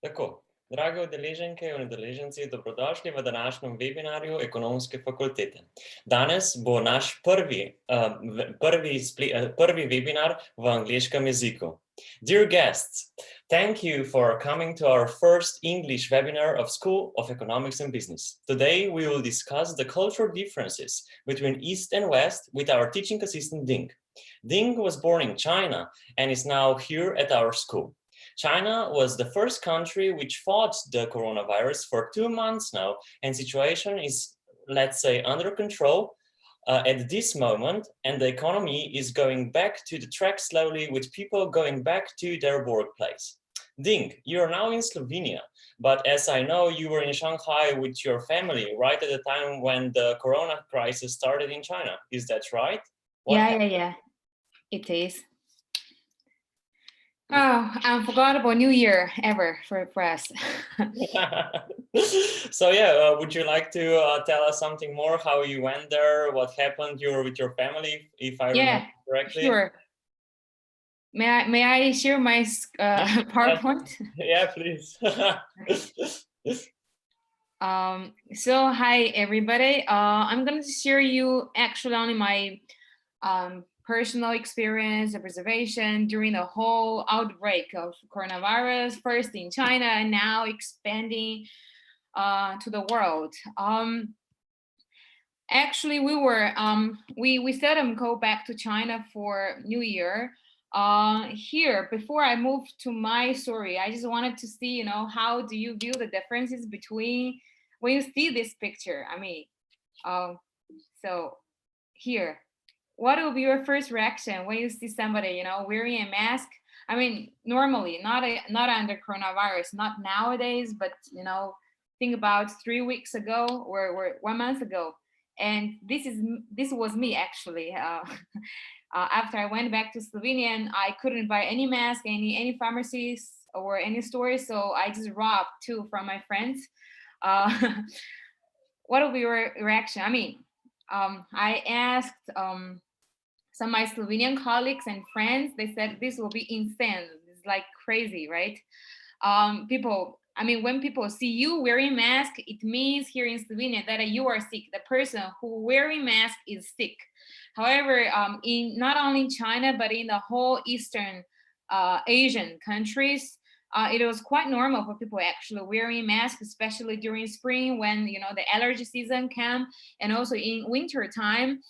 Tako, drage udeleženke in udeleženci, dobrodošli v današnjem webinarju Ekonomske fakultete. Danes bo naš prvi webinar v angleškem jeziku. Dear guests, thank you for coming to our first English webinar of School of Economics and Business. Today we will discuss the cultural differences between East and West with our teaching assistant Ding. Ding was born in China and is now here at our school. China was the first country which fought the coronavirus for 2 months now, and situation is, let's say, under control at this moment, and the economy is going back to the track slowly with people going back to their workplace. Ding, you're now in Slovenia, but as I know, you were in Shanghai with your family right at the time when the corona crisis started in China. Is that right? Yeah, it is. Oh, unforgettable New Year ever for us. So yeah, would you like to tell us something more, how you went there, what happened? You were with your family, if I remember correctly? Sure. May I share my PowerPoint? Yeah, please. So hi everybody. I'm going to share you actually only my personal experience, observation during the whole outbreak of coronavirus, first in China and now expanding to the world. Actually, we were we seldom go back to China for New Year. Here, before I move to my story, I just wanted to see, how do you view the differences between when you see this picture? I mean, so here. What will be your first reaction when you see somebody, wearing a mask? I mean, normally, not under coronavirus, not nowadays, but think about 3 weeks ago or 1 month ago, and this was me actually. After I went back to Slovenia, and I couldn't buy any mask, any pharmacies or any stores, so I just robbed 2 from my friends. What will be your reaction? I mean, I asked some of my Slovenian colleagues and friends. They said this will be insane. It's like crazy, right? When people see you wearing mask, it means here in Slovenia that you are sick. The person who wearing mask is sick. However, in not only China but in the whole Eastern Asian countries, it was quite normal for people actually wearing masks, especially during spring when the allergy season came, and also in winter time.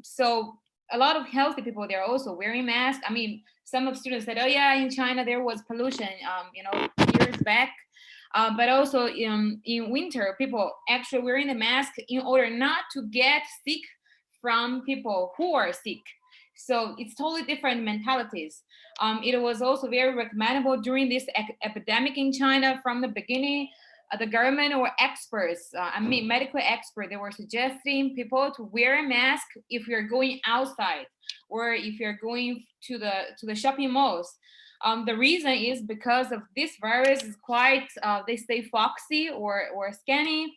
So a lot of healthy people, they're also wearing masks. I mean, some of students said, oh yeah, in China there was pollution, years back. But also in winter, people actually wearing the mask in order not to get sick from people who are sick. So it's totally different mentalities. It was also very recommendable during this epidemic in China from the beginning. The government or experts, medical experts, they were suggesting people to wear a mask if you're going outside or if you're going to the shopping malls. The reason is because of this virus is quite, they say, foxy or scanny.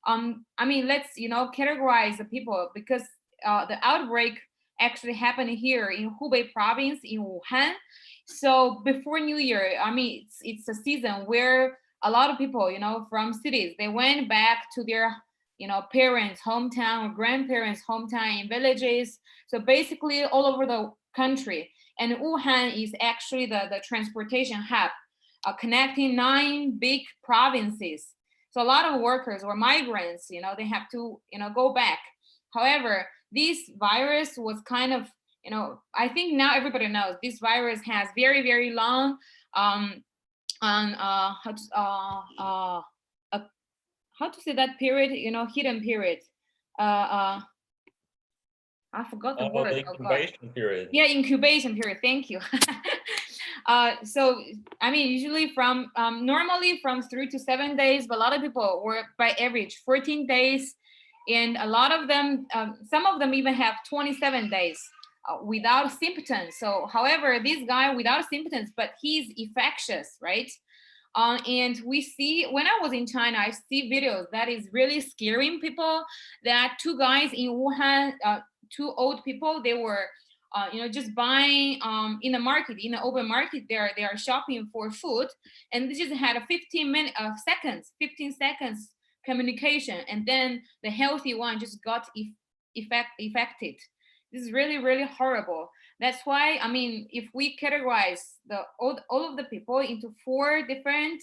Let's categorize the people, because the outbreak actually happened here in Hubei province in Wuhan. So before New Year, it's a season where a lot of people, from cities, they went back to their, parents' hometown or grandparents' hometown in villages. So basically all over the country. And Wuhan is actually the transportation hub, connecting 9 big provinces. So a lot of workers or migrants, they have to, go back. However, this virus was kind of, I think now everybody knows this virus has very, very long how to say that period, hidden period. I forgot the word. The incubation period. Yeah, incubation period. Thank you. So usually from normally from 3 to 7 days, but a lot of people were by average 14 days, and a lot of them, some of them even have 27 days without symptoms. So however, this guy without symptoms, but he's infectious, right? And we see, when I was in China, I see videos that is really scaring people, that 2 guys in Wuhan, 2 old people, they were just buying in the market, in the open market, they are shopping for food, and they just had a 15 seconds communication, and then the healthy one just got affected. This is really, really horrible. That's why, I mean, if we categorize all of the people into four different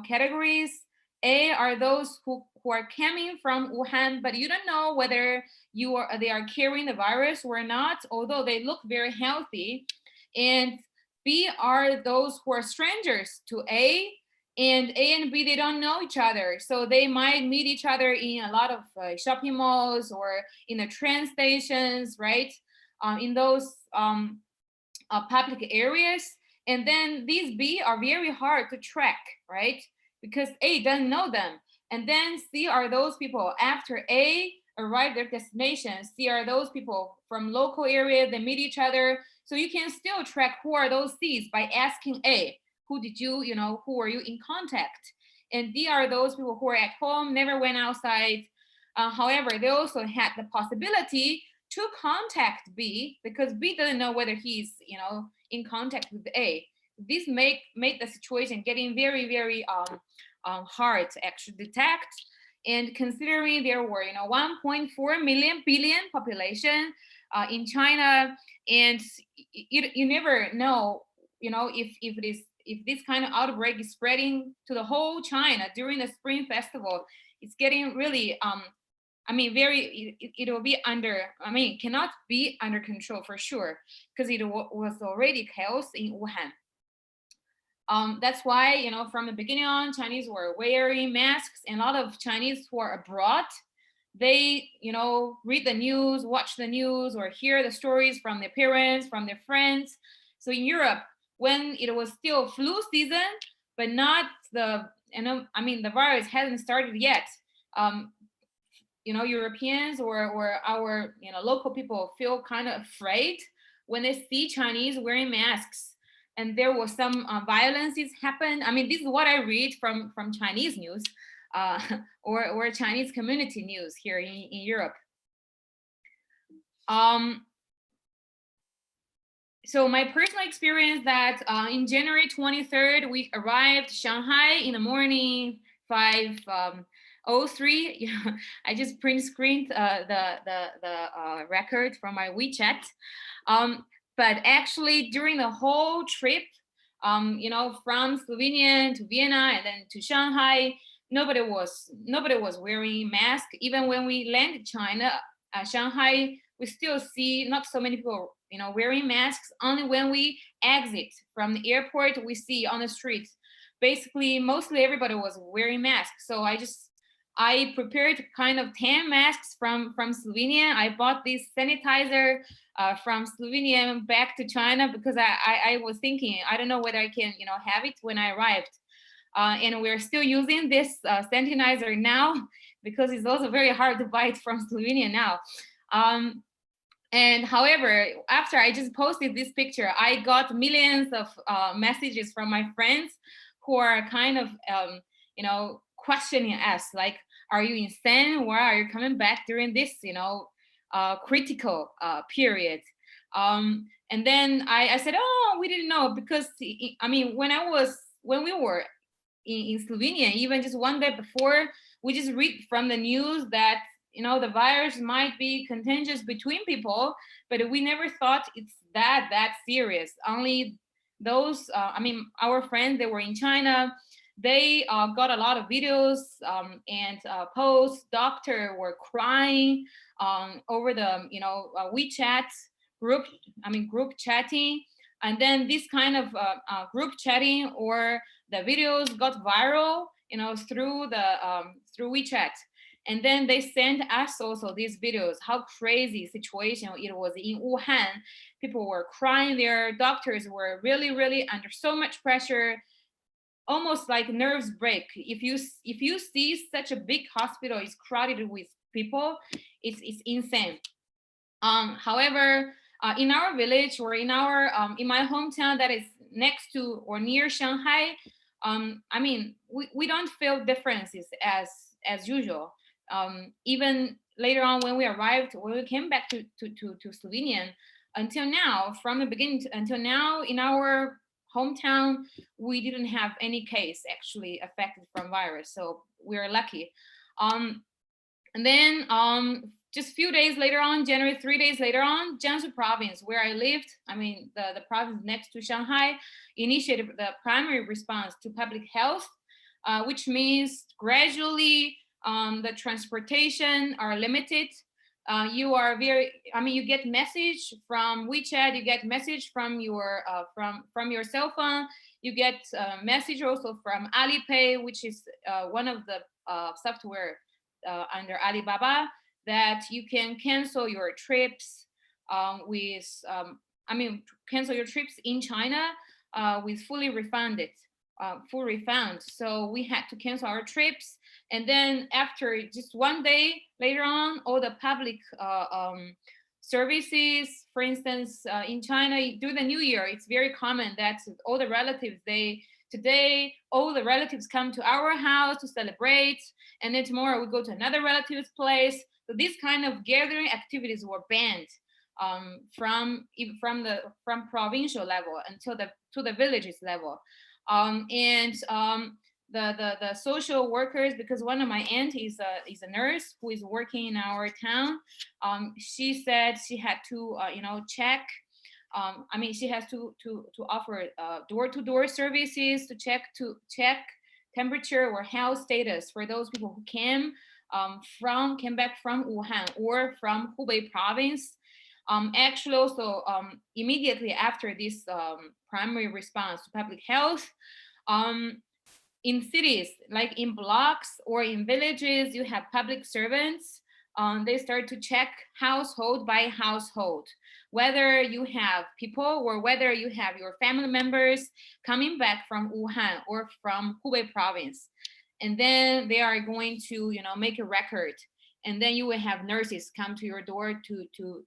categories. A are those who are coming from Wuhan, but you don't know whether they are carrying the virus or not, although they look very healthy. And B are those who are strangers to A, and A and B, they don't know each other, so they might meet each other in a lot of shopping malls or in the train stations, right? In those public areas. And then these B are very hard to track, right? Because A doesn't know them. And then C are those people after A arrive their destination. C are those people from local area, they meet each other. So you can still track who are those C's by asking A, who did you, who are you in contact? And D are those people who are at home, never went outside. However, they also had the possibility to contact B because B doesn't know whether he's, in contact with A. This made the situation getting very, very hard to actually detect. And considering there were, 1.4 billion population in China, and you never know, if this kind of outbreak is spreading to the whole China during the Spring Festival, it's getting really it will be cannot be under control for sure, because it was already chaos in Wuhan. That's why, from the beginning on, Chinese were wearing masks, and a lot of Chinese who are abroad, they, read the news, watch the news, or hear the stories from their parents, from their friends. So in Europe, when it was still flu season, but not the virus hasn't started yet. Europeans or our local people feel kind of afraid when they see Chinese wearing masks, and there was some violences happen. I mean, this is what I read from Chinese news or Chinese community news here in Europe. So my personal experience that in January 23rd, we arrived Shanghai in the morning, 5:03. I just print screened the record from my WeChat. But actually during the whole trip, from Slovenia to Vienna and then to Shanghai, nobody was wearing mask. Even when we landed Shanghai, we still see not so many people, wearing masks. Only when we exit from the airport, we see on the streets. Basically, mostly everybody was wearing masks. So I prepared kind of 10 masks from Slovenia. I bought this sanitizer from Slovenia back to China because I was thinking, I don't know whether I can, have it when I arrived. And we're still using this sanitizer now because it's also very hard to buy it from Slovenia now. And however, after I just posted this picture, I got millions of messages from my friends who are kind of, questioning us, like, are you insane? Why are you coming back during this, critical period? And then I said, oh, we didn't know, because when we were in Slovenia, even just one day before, we just read from the news that the virus might be contagious between people, but we never thought it's that serious. Only those, our friends, they were in China. They got a lot of videos and posts. Doctors were crying over the WeChat group. Group chatting, and then this kind of group chatting or the videos got viral, through WeChat. And then they sent us also these videos, how crazy situation it was in Wuhan. People were crying there. Doctors were really, really under so much pressure, almost like nerves break. If you see such a big hospital is crowded with people, it's insane. However, in our village or in my hometown that is next to or near Shanghai, we don't feel differences as usual. Even later on when we arrived, when we came back to Slovenia, until now, from the beginning until now, in our hometown, we didn't have any case actually affected from virus. So we're lucky. Um, and then just a few days later on, January, 3 days later on, Jiangsu province, where I lived, I mean, the province next to Shanghai, initiated the primary response to public health, which means gradually the transportation are limited. You are very, I mean, you get message from WeChat, you get message from your cell phone, you get message also from Alipay, which is one of the software under Alibaba, that you can cancel your trips with, I mean, cancel your trips in China with fully refunded, full refund. So we had to cancel our trips. And then after just 1 day later on, all the public services, for instance, in China, during the New Year, it's very common that all the relatives, today, all the relatives come to our house to celebrate, and then tomorrow we go to another relative's place. So these kind of gathering activities were banned from provincial level until to the villages level, the social workers, because one of my aunt is a nurse who is working in our town. She said she had to check. I mean, she has to offer door-to-door services to check temperature or health status for those people who came back from Wuhan or from Hubei province. Actually, also immediately after this primary response to public health, in cities, like in blocks or in villages, you have public servants. They start to check household by household, whether you have people or whether you have your family members coming back from Wuhan or from Hubei province. And then they are going to, make a record. And then you will have nurses come to your door to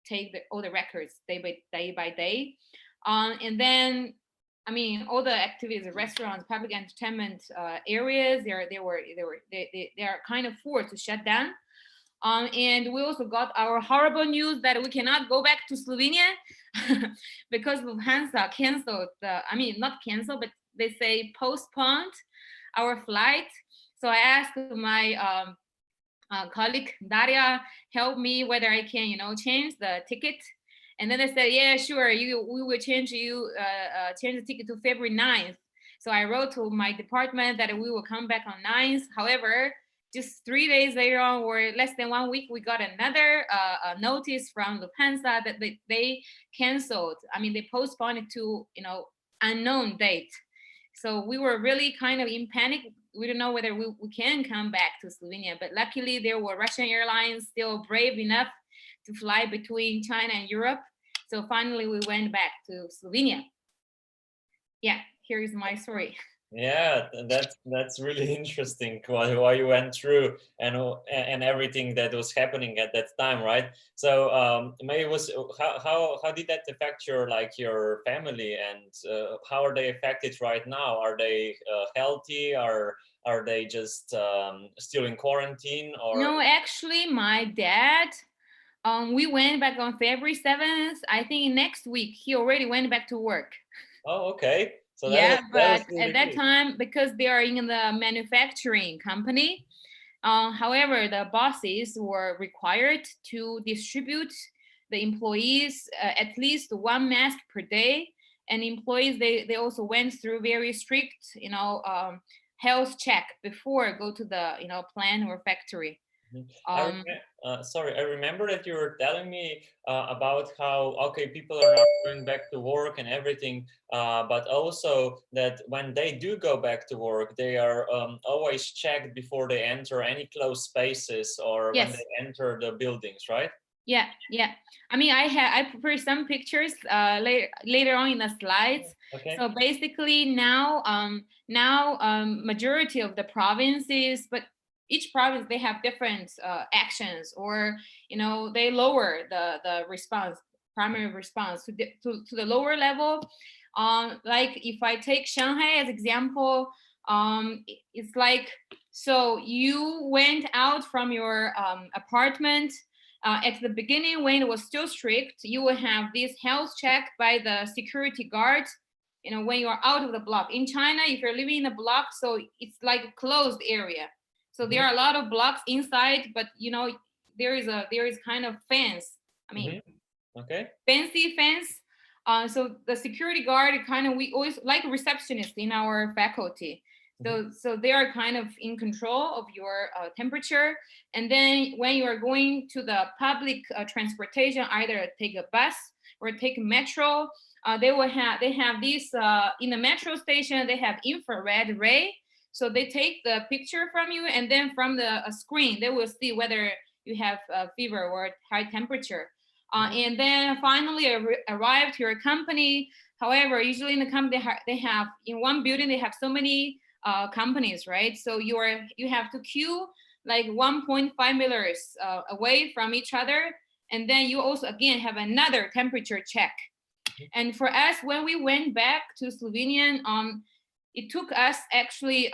take all the records day by day. And then, I mean, all the activities, restaurants, public entertainment areas, they are kind of forced to shut down. And we also got our horrible news that we cannot go back to Slovenia because Lufthansa canceled not canceled, but they say postponed our flight. So I asked my colleague Daria, help me whether I can, change the ticket. And then they said, yeah, sure, we will change the ticket to February 9th. So I wrote to my department that we will come back on 9th. However, just 3 days later on, or less than 1 week, we got another notice from Lufthansa that they canceled. I mean, they postponed it to, unknown date. So we were really kind of in panic. We don't know whether we can come back to Slovenia, but luckily there were Russian airlines still brave enough to fly between China and Europe. So finally we went back to Slovenia. Yeah, here is my story. Yeah, that's really interesting why you went through and everything that was happening at that time, right? So maybe it was how did that affect your family, and how are they affected right now? Are they healthy? Are they just still in quarantine? Or no, actually, my dad. We went back on February 7th. I think next week he already went back to work. Oh, okay. So yeah, that was but really at that good. time, because they are in the manufacturing company, however, the bosses were required to distribute the employees at least one mask per day, and employees they also went through very strict, health check before go to the plant or factory. Um, Sorry, I remember that you were telling me about how, okay, people are not going back to work and everything, but also that when they do go back to work, they are always checked before they enter any closed spaces or when yes. they enter the buildings, right? Yeah. I mean, I prepared some pictures later on in the slides. Okay. So basically now majority of the provinces, but each province they have different actions, or they lower the response, primary response to the lower level. Like if I take Shanghai as example, it's like So you went out from your apartment. At the beginning, when it was still strict, you will have this health check by the security guard. You know, when you are out of the block. In China, if you're living in a block, so it's like a closed area. So there are a lot of blocks inside, but you know, there is kind of fence. I mean, okay, fancy fence. So the security guard kind of, we always like receptionists in our faculty. So they are kind of in control of your temperature. And then when you are going to the public transportation, either take a bus or take a metro, they have these in the metro station, they have infrared ray. So they take the picture from you, and then from the screen, they will see whether you have fever or high temperature. And then finally arrived to your company. However, usually in the company, they have in one building, they have so many companies, right? So you have to queue like 1.5 meters away from each other. And then you also, again, have another temperature check. And for us, when we went back to Slovenia, it took us actually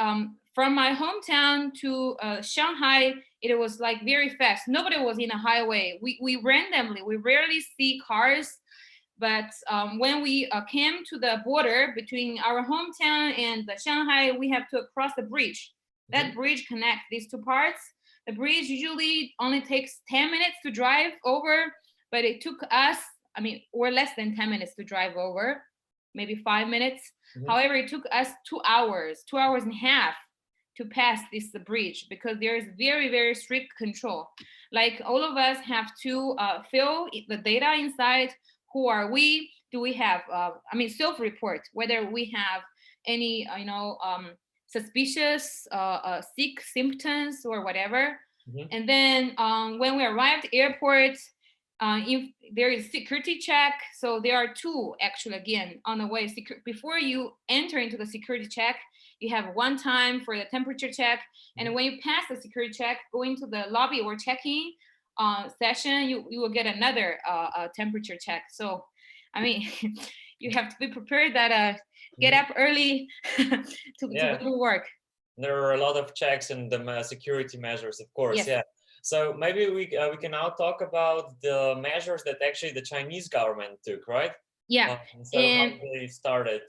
from my hometown to Shanghai. It was like very fast. Nobody was in a highway. We rarely see cars. But when we came to the border between our hometown and Shanghai, we have to cross the bridge. That bridge connects these two parts. The bridge usually only takes 10 minutes to drive over, but it took us, or less than 10 minutes to drive over, maybe 5 minutes. However, it took us 2 hours and a half to pass this bridge, because there is very, very strict control. Like all of us have to fill the data inside. Who are we? Do we have, self-report, whether we have any, suspicious sick symptoms or whatever. And then when we arrived at the airport, if there is security check, so there are two actually, again, on the way. Before you enter into the security check, you have one time for the temperature check. And when you pass the security check, go into the lobby or check-in session, you will get another temperature check. So, you have to be prepared that get up early to go to work. There are a lot of checks and the security measures, of course. Yes. Yeah. So maybe we can now talk about the measures that actually the Chinese government took, right? Yeah. So how they started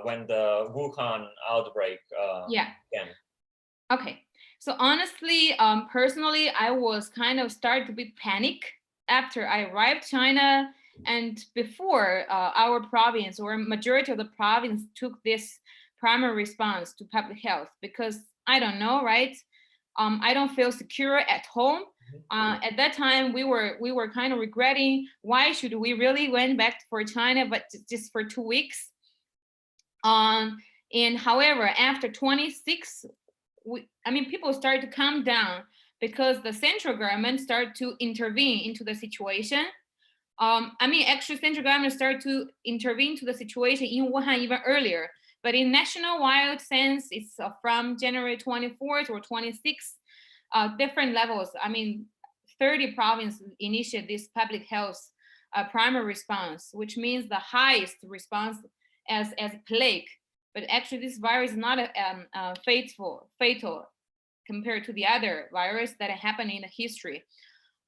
when the Wuhan outbreak began. Okay. So honestly, personally, I was kind of started to be panic after I arrived China, and before our province or majority of the province took this primary response to public health, because I don't know, right? I don't feel secure at home. At that time, we were kind of regretting, why should we really went back for China, but just for 2 weeks. And however, after 26, people started to calm down, because the central government started to intervene into the situation. Actually, central government started to intervene to the situation in Wuhan even earlier. But in national-wide sense, it's from January 24th or 26th, different levels. 30 provinces initiated this public health primary response, which means the highest response as plague. But actually, this virus is not fatal compared to the other virus that happened in the history.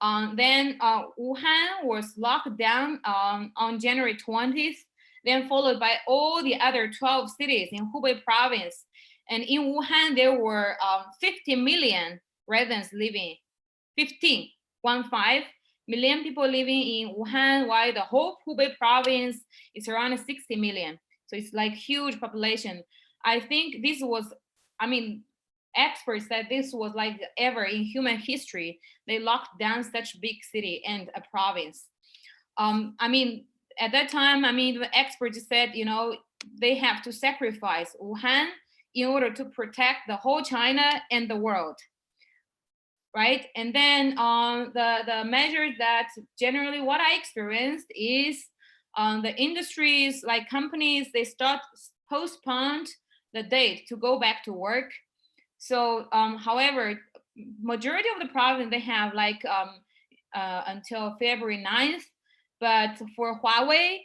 Then Wuhan was locked down on January 20th, then followed by all the other 12 cities in Hubei province. And in Wuhan, there were 50 million residents living, 15 million people living in Wuhan, while the whole Hubei province is around 60 million. So it's like huge population. I think this was, experts said this was like ever in human history. They locked down such big city and a province. At that time, the experts said, they have to sacrifice Wuhan in order to protect the whole China and the world. Right. And then the measures that generally what I experienced is the industries, like companies, they postponed the date to go back to work. So, however, majority of the province, they have like until February 9th. But for Huawei,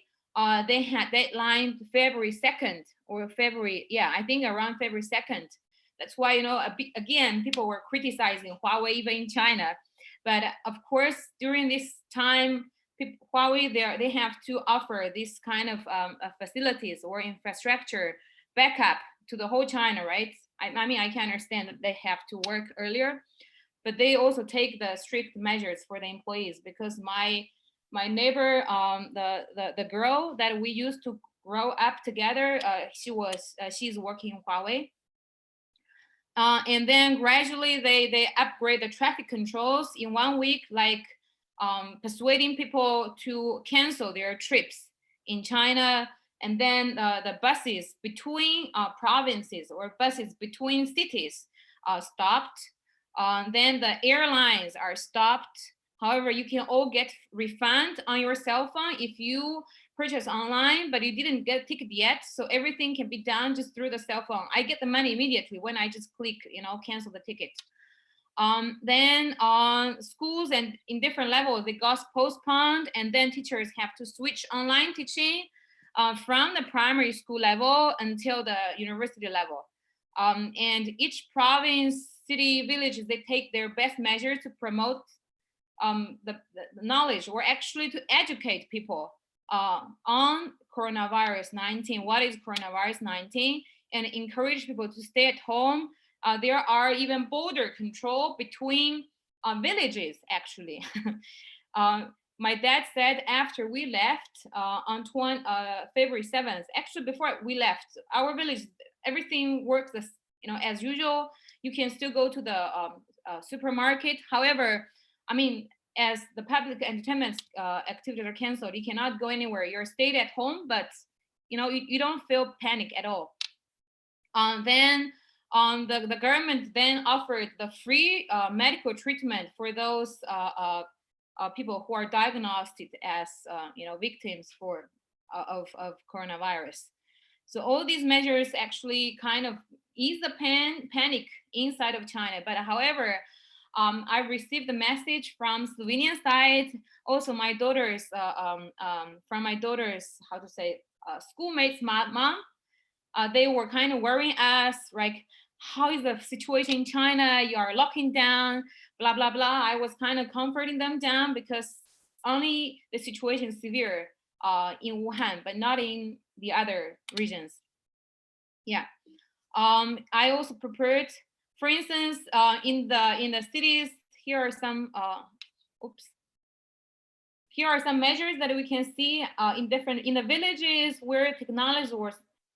they had deadline February 2nd or February, I think around February 2nd. That's why, again, people were criticizing Huawei even in China. But of course, during this time, Huawei, they have to offer this kind of facilities or infrastructure backup to the whole China, right? I mean, I can understand that they have to work earlier, but they also take the strict measures for the employees, because my neighbor, the girl that we used to grow up together, she's working in Huawei. And then gradually they upgrade the traffic controls in 1 week, like persuading people to cancel their trips in China. And then the buses between provinces or buses between cities stopped. Then the airlines are stopped. However, you can all get refund on your cell phone if you purchase online, but you didn't get a ticket yet. So everything can be done just through the cell phone. I get the money immediately when I just click, cancel the ticket. Then on schools and in different levels, they got postponed, and then teachers have to switch online teaching from the primary school level until the university level. And each province, city, villages, they take their best measures to promote the knowledge, or actually to educate people on coronavirus 19, what is coronavirus 19, and encourage people to stay at home. There are even border control between villages, actually. My dad said after we left on February 7th, actually before we left, our village, everything works as usual. You can still go to the supermarket. However, I mean, as the public entertainment activities are canceled, you cannot go anywhere. You're stayed at home, but you don't feel panic at all. Then the government then offered the free medical treatment for those people who are diagnosed as victims of coronavirus. So all these measures actually kind of ease the panic inside of China. But however, I received the message from Slovenian side. Also, my daughter's from my daughter's schoolmates' mom. They were kind of worrying us, like, how is the situation in China? You are locking down, blah blah blah. I was kind of comforting them down, because only the situation is severe in Wuhan, but not in the other regions. Yeah. I also prepared, for instance, in the cities. Here are some Here are some measures that we can see in the villages where technology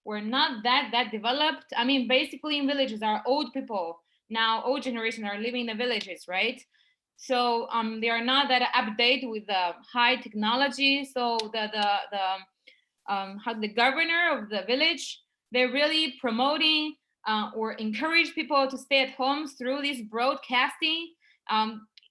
were not that developed. I mean, basically in villages are old people. Now old generation are living in the villages, right? So they are not that updated with the high technology. So the governor of the village, they're really promoting or encourage people to stay at home through this broadcasting.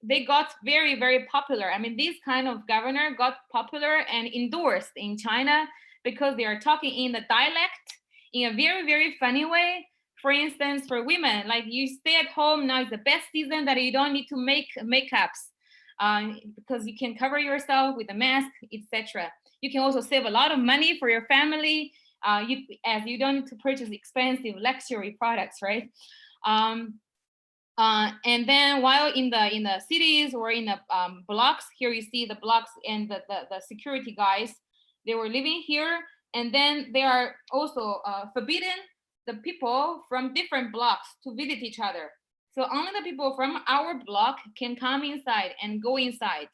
They got very, very popular. I mean, this kind of governor got popular and endorsed in China because they are talking in the dialect in a very, very funny way. For instance, for women, like, you stay at home now is the best season that you don't need to make makeups because you can cover yourself with a mask, etc. You can also save a lot of money for your family as you don't need to purchase expensive luxury products, right? And then while in the cities or in the blocks, here you see the blocks and the security guys, they were living here. And then they are also forbidden the people from different blocks to visit each other. So only the people from our block can come inside and go inside.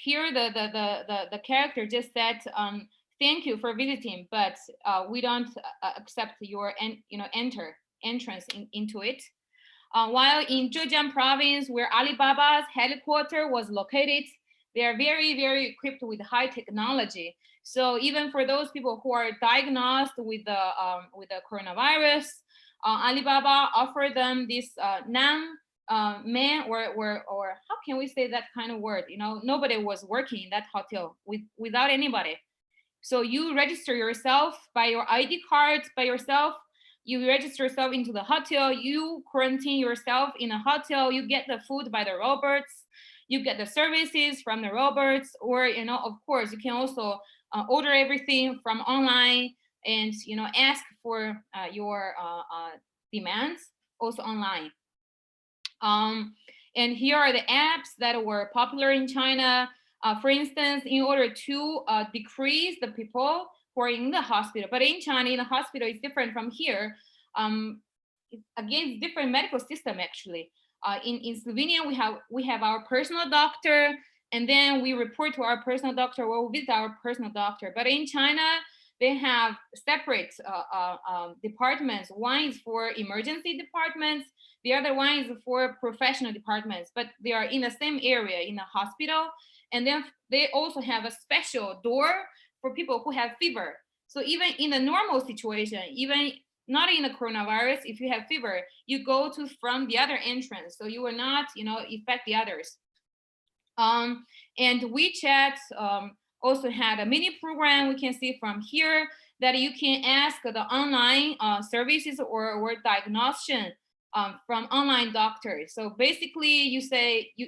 Here the character just said, thank you for visiting, but we don't accept your entrance into it. While in Zhejiang province, where Alibaba's headquarters was located, they are very, very equipped with high technology. So even for those people who are diagnosed with the coronavirus, Alibaba offered them this man or how can we say that kind of word? Nobody was working in that hotel without anybody. So you register yourself by your ID card by yourself. You register yourself into the hotel. You quarantine yourself in a hotel. You get the food by the robots. You get the services from the robots, or of course, you can also order everything from online. and ask for your demands also online. And here are the apps that were popular in China. For instance, in order to decrease the people who are in the hospital, but in China, in the hospital is different from here. Again, it's different medical system actually. In Slovenia, we have our personal doctor, and then we report to our personal doctor or visit our personal doctor. But in China, they have separate departments. One is for emergency departments, the other one is for professional departments, but they are in the same area in the hospital. And then they also have a special door for people who have fever. So even in a normal situation, even not in the coronavirus, if you have fever, you go to from the other entrance, so you will not, affect the others. And WeChat also had a mini program. We can see from here that you can ask the online services or diagnosis from online doctors. So basically, you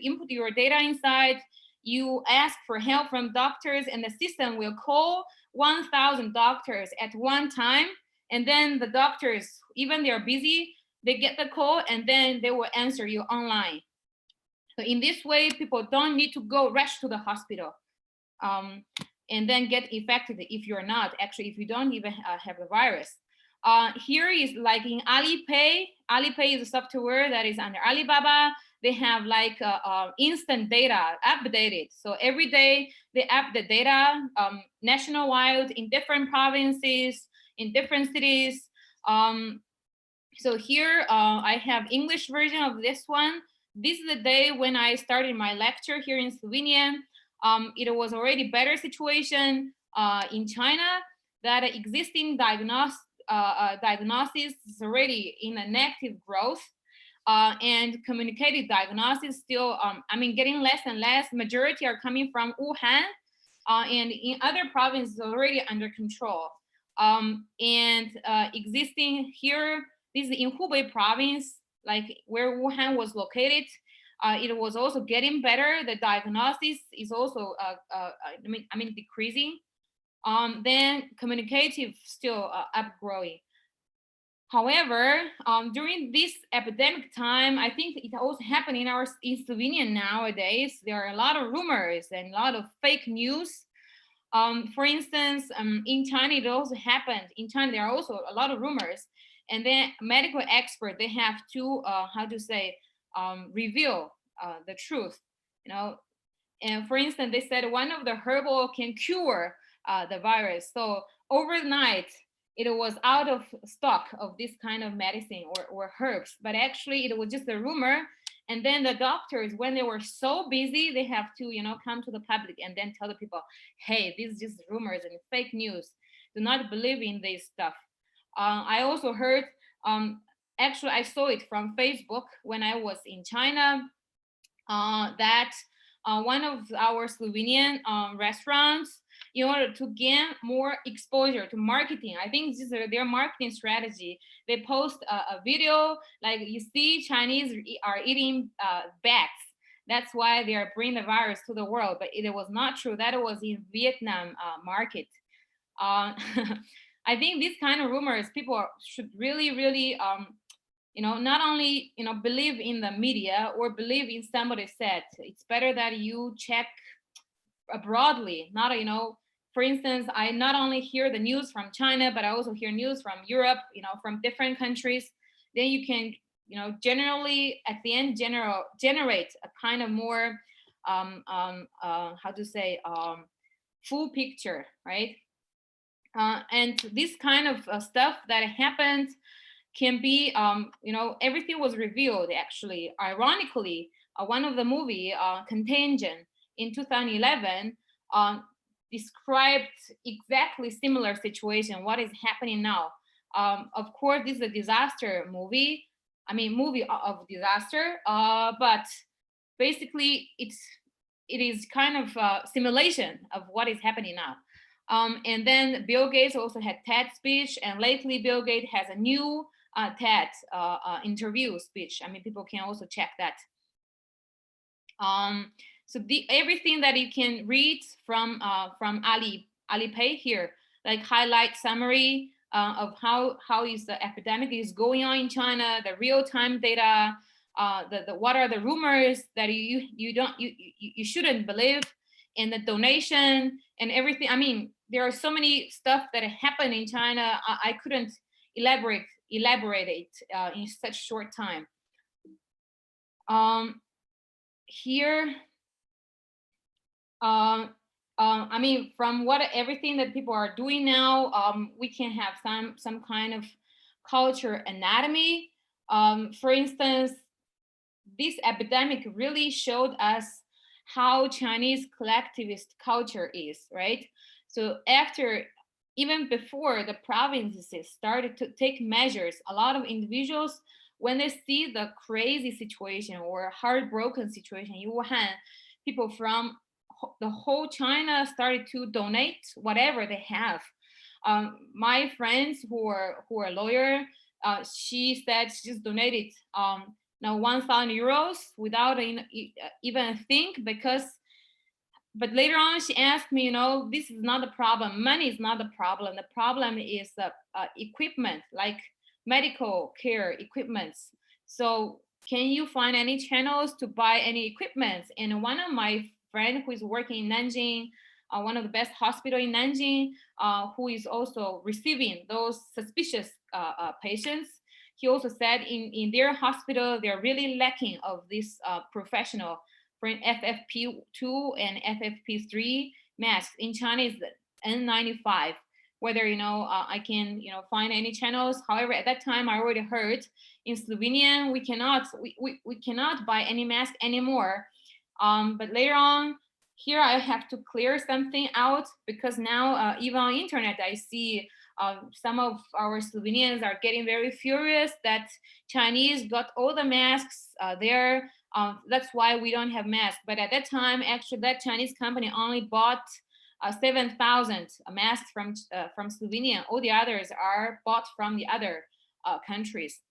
input your data inside, you ask for help from doctors, and the system will call 1,000 doctors at one time. And then the doctors, even they're busy, they get the call and then they will answer you online. So in this way, people don't need to go rush to the hospital and then get infected if you're not, actually, if you don't even have the virus. Here is like in Alipay. Alipay is a software that is under Alibaba. They have like instant data updated. So every day they update data nationwide in different provinces, in different cities. So here I have English version of this one. This is the day when I started my lecture here in Slovenia. It was already better situation in China, that existing diagnosis is already in a negative growth, and communicated diagnosis still, getting less and less. Majority are coming from Wuhan, and in other provinces already under control. And existing here, this is in Hubei province, like where Wuhan was located. It was also getting better. The diagnosis is also, decreasing. Then communicative still upgrowing. However, during this epidemic time, I think it also happened in Slovenia nowadays. There are a lot of rumors and a lot of fake news. For instance, in China, it also happened. In China, there are also a lot of rumors. And then medical experts, they have to, reveal the truth, And for instance, they said one of the herbal can cure the virus. So overnight, it was out of stock of this kind of medicine or herbs, but actually it was just a rumor. And then the doctors, when they were so busy, they have to, come to the public and then tell the people, hey, this is just rumors and fake news. Do not believe in this stuff. I also heard, actually, I saw it from Facebook when I was in China, that one of our Slovenian restaurants, in order to gain more exposure to marketing, I think this is their marketing strategy. They post a video like, you see, Chinese are eating bats. That's why they are bringing the virus to the world. But it was not true. That was in Vietnam market. I think these kind of rumors, people should really, really, not only, believe in the media or believe in somebody said. It's better that you check broadly, not, for instance, I not only hear the news from China, but I also hear news from Europe, from different countries. Then you can, generally at the end, generate a kind of more, full picture, right? And this kind of stuff that happened can be, everything was revealed actually. Ironically, one of the movie, Contagion in 2011, described exactly similar situation, what is happening now. Of course, this is a disaster movie. Movie of disaster, but basically it is kind of a simulation of what is happening now. And then Bill Gates also had TED speech, and lately Bill Gates has a new TED interview speech. People can also check that. So everything that you can read from Alipay here, like highlight summary of how is the epidemic is going on in China, the real-time data, the what are the rumors that you shouldn't believe, and the donation and everything. I mean, there are so many stuff that happen in China. I couldn't elaborate it in such short time. Here, I mean, from what everything that people are doing now, we can have some kind of culture anatomy. For instance, this epidemic really showed us how Chinese collectivist culture is, right? So after, even before the provinces started to take measures, a lot of individuals, when they see the crazy situation or heartbroken situation in Wuhan, people from the whole China started to donate whatever they have. My friends who are lawyer, she said she just donated now 1,000 euros without even think, because but later on she asked me, this is not the problem, money is not the problem is the equipment, like medical care equipments. So can you find any channels to buy any equipment? And one of my friend who is working in Nanjing, one of the best hospital in Nanjing, who is also receiving those suspicious patients, he also said in their hospital, they're really lacking of this professional for FFP2 and FFP3 masks. In China is the N95. Whether I can find any channels. However, at that time I already heard in Slovenia we cannot buy any mask anymore. But later on, here I have to clear something out, because now even on internet I see some of our Slovenians are getting very furious that Chinese got all the masks there. That's why we don't have masks. But at that time, actually, that Chinese company only bought 7,000 masks from Slovenia. All the others are bought from the other countries.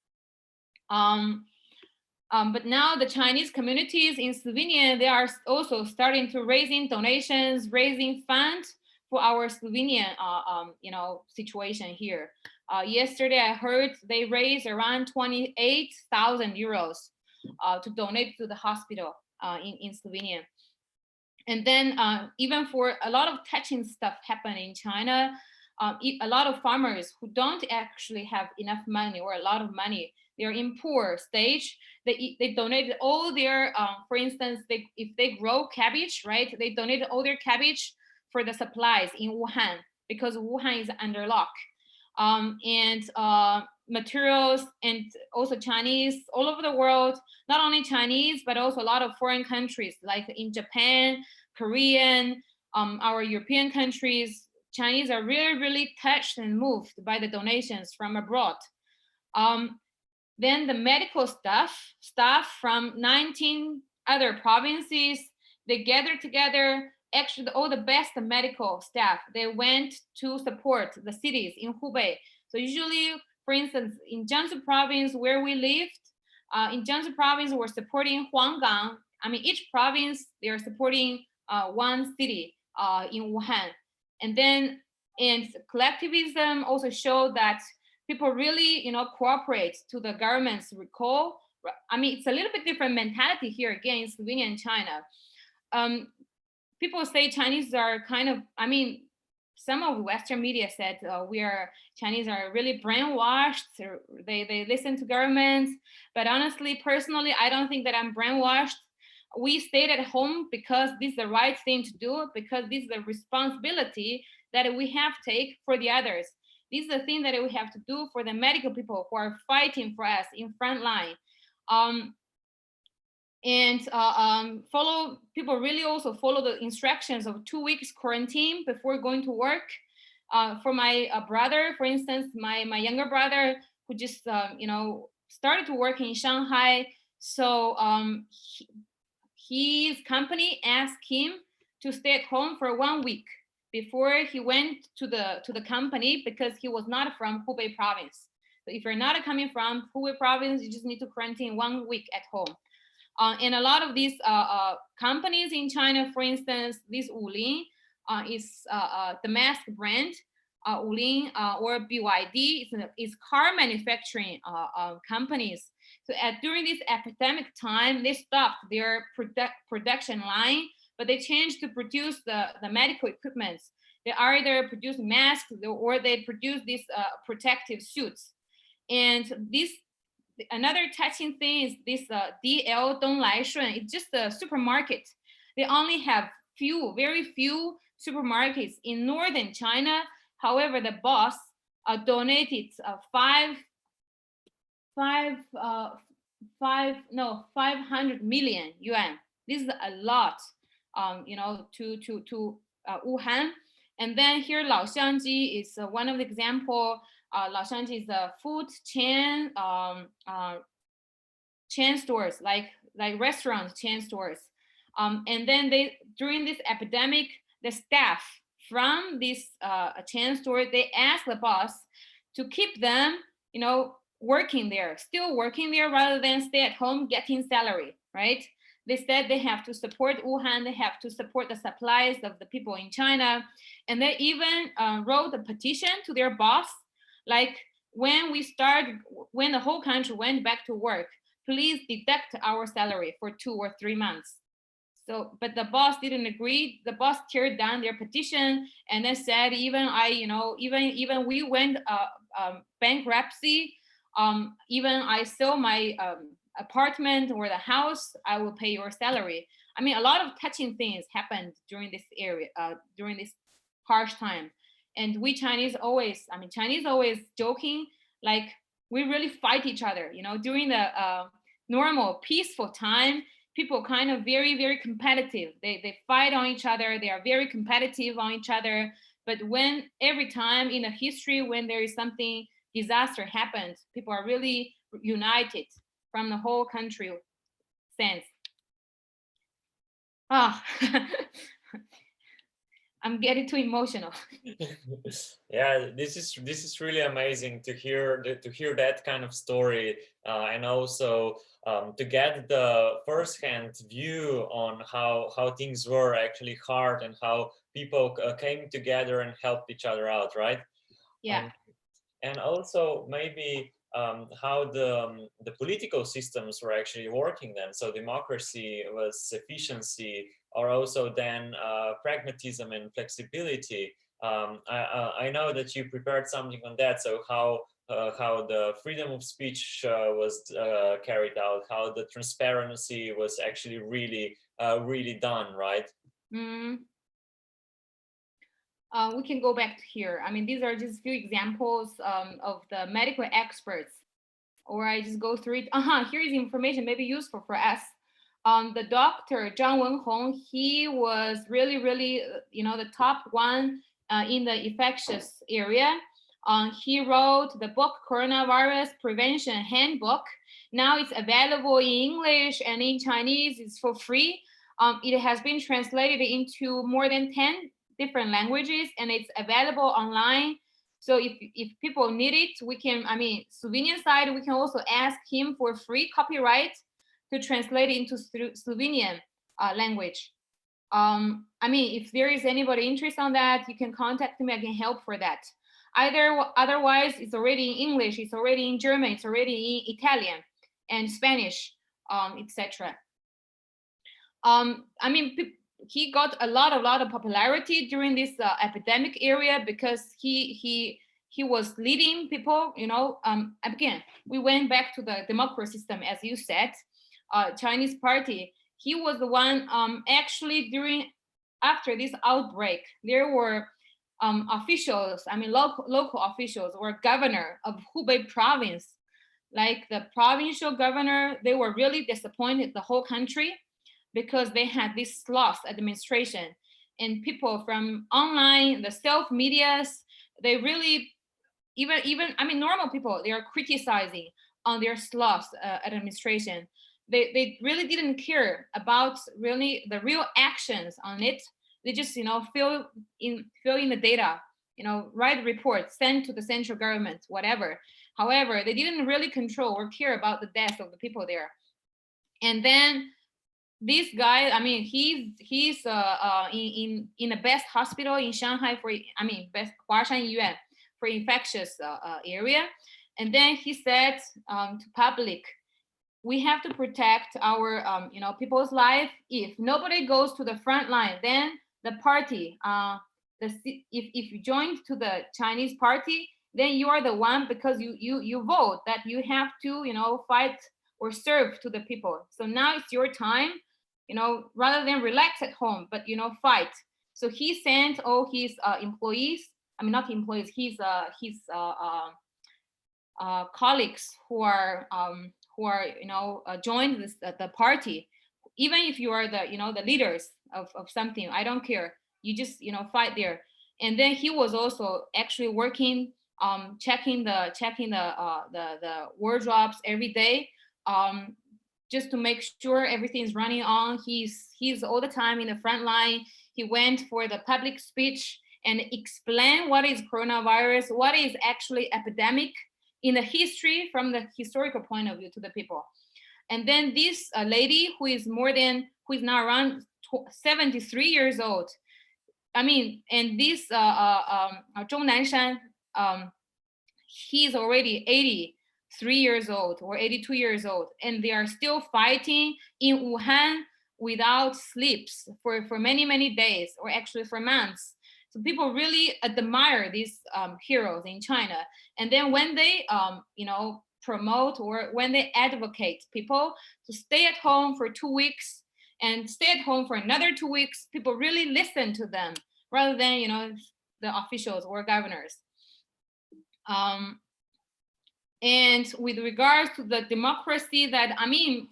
But now the Chinese communities in Slovenia, they are also starting to raising donations, raising funds for our Slovenian, situation here. Yesterday, I heard they raised around 28,000 euros to donate to the hospital in Slovenia. And then even for a lot of touching stuff happen in China, a lot of farmers who don't actually have enough money or a lot of money, they're in poor stage. They donated all their, for instance, if they grow cabbage, right? They donated all their cabbage for the supplies in Wuhan, because Wuhan is under lock. And materials, and also Chinese all over the world, not only Chinese, but also a lot of foreign countries, like in Japan, Korean, our European countries. Chinese are really, really touched and moved by the donations from abroad. Then the medical staff from 19 other provinces, they gathered together. Actually, all the best medical staff, they went to support the cities in Hubei. So usually, for instance, in Jiangsu province where we lived, in Jiangsu province, we're supporting Huanggang. I mean, each province, they are supporting one city in Wuhan. And then, and collectivism also showed that people really, cooperate to the government's recall. I mean, it's a little bit different mentality here again in Slovenia and China. People say Chinese are kind of, I mean, some of Western media said Chinese are really brainwashed. They listen to governments. But honestly, personally, I don't think that I'm brainwashed. We stayed at home because this is the right thing to do, because this is the responsibility that we have to take for the others. This is the thing that we have to do for the medical people who are fighting for us in front line. People really also follow the instructions of 2 weeks quarantine before going to work. For my brother, for instance, my younger brother, who just started to work in Shanghai. So his company asked him to stay at home for 1 week before he went to the company, because he was not from Hubei province. So if you're not coming from Hubei province, you just need to quarantine 1 week at home. And a lot of these companies in China, for instance, this Wulin is the mask brand. Wuling or BYD is car manufacturing companies. So during this epidemic time, they stopped their production line, but they changed to produce the medical equipment. They either produce masks or they produce these protective suits. And this another touching thing is this DL Donglai Shun. It's just a supermarket. They only have very few supermarkets in northern China. However, the boss donated 500 million yuan. This is a lot, to Wuhan. And then here, Laoxiangji is one of the example. Laoxiangji is a food chain stores, like restaurant chain stores. And then during this epidemic, the staff from this chain store, they asked the boss to keep them, still working there rather than stay at home getting salary, right? They said they have to support Wuhan, they have to support the supplies of the people in China. And they even wrote a petition to their boss, like, when the whole country went back to work, please deduct our salary for 2 or 3 months. So, but the boss didn't agree. The boss teared down their petition and then said, even we went bankruptcy, even I sell my apartment or the house, I will pay your salary. I mean, a lot of touching things happened during this during this harsh time. And Chinese always joking, like, we really fight each other, during the normal peaceful time. People kind of very, very competitive. They fight on each other. They are very competitive on each other. But every time in the history, when there is something disaster happens, people are really united from the whole country sense. I'm getting too emotional. Yeah, this is really amazing to hear that kind of story, and also to get the first-hand view on how things were actually hard and how people came together and helped each other out, right? Yeah. And also maybe how the political systems were actually working then. So democracy was efficiency, or also then pragmatism and flexibility. I know that you prepared something on that. So how the freedom of speech was carried out, how the transparency was actually really done, right? We can go back here. I mean, these are just a few examples of the medical experts, or I just go through it. Here is information maybe useful for us. The doctor, Zhang Wenhong, he was really, the top one in the infectious area. He wrote the book, Coronavirus Prevention Handbook. Now it's available in English and in Chinese. It's for free. It has been translated into more than 10 different languages, and it's available online. So if people need it, we can, Slovenian side, we can also ask him for free copyright to translate it into Slovenian language. If there is anybody interested on that, you can contact me. I can help for that. Otherwise, it's already in English, it's already in German, it's already in Italian and Spanish, etc. He got a lot of popularity during this epidemic area because he was leading people. Again, we went back to the democracy system, as you said. Chinese party. He was the one actually after this outbreak. There were officials. Local officials or governor of Hubei province, like the provincial governor. They were really disappointed, the whole country, because they had this sloth administration, and people from online, the self medias, they really, even normal people, they are criticizing on their sloth administration. They really didn't care about really the real actions on it. They just fill in the data, write reports, send to the central government, whatever. However, they didn't really control or care about the death of the people there. And then this guy, I mean, he's in the best hospital in Shanghai for, I mean, best Huashan Yuan for infectious area. And then he said to public, we have to protect our people's life. If nobody goes to the front line, then the party, if you join to the Chinese party, then you are the one, because you vote that you have to fight or serve to the people. So now it's your time, rather than relax at home, but fight. So he sent all his employees, I mean not employees, his colleagues who are joined this the party. Even if you are the leaders of something, I don't care, you just fight there. And then he was also actually working, checking the wardrobes every day, just to make sure everything's running on. He's all the time in the front line. He went for the public speech and explain what is coronavirus, what is actually epidemic in the history, from the historical point of view, to the people. And then this lady who is now around 73 years old. I mean, and this Zhong Nanshan, he's already 83 years old or 82 years old, and they are still fighting in Wuhan without sleeps for many, many days, or actually for months. So people really admire these heroes in China. And then when they, promote, or when they advocate people to stay at home for 2 weeks and stay at home for another 2 weeks, people really listen to them rather than, the officials or governors. And with regards to the democracy, that, I mean,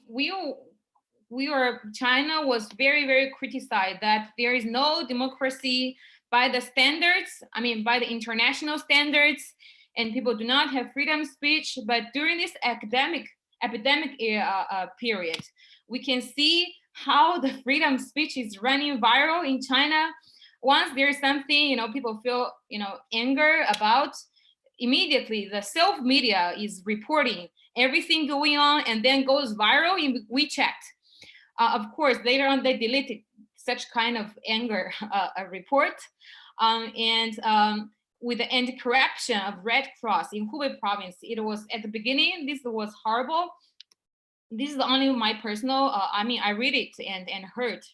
China was very, very criticized that there is no democracy by the standards, I mean, by the international standards, and people do not have freedom of speech. But during this epidemic period, we can see how the freedom of speech is running viral in China. Once there's something, people feel, anger about, immediately the self media is reporting everything going on, and then goes viral in WeChat. Of course, later on they deleted such kind of anger report. With the anti-corruption of Red Cross in Hubei province, it was at the beginning, this was horrible. This is only my personal, I read it and heard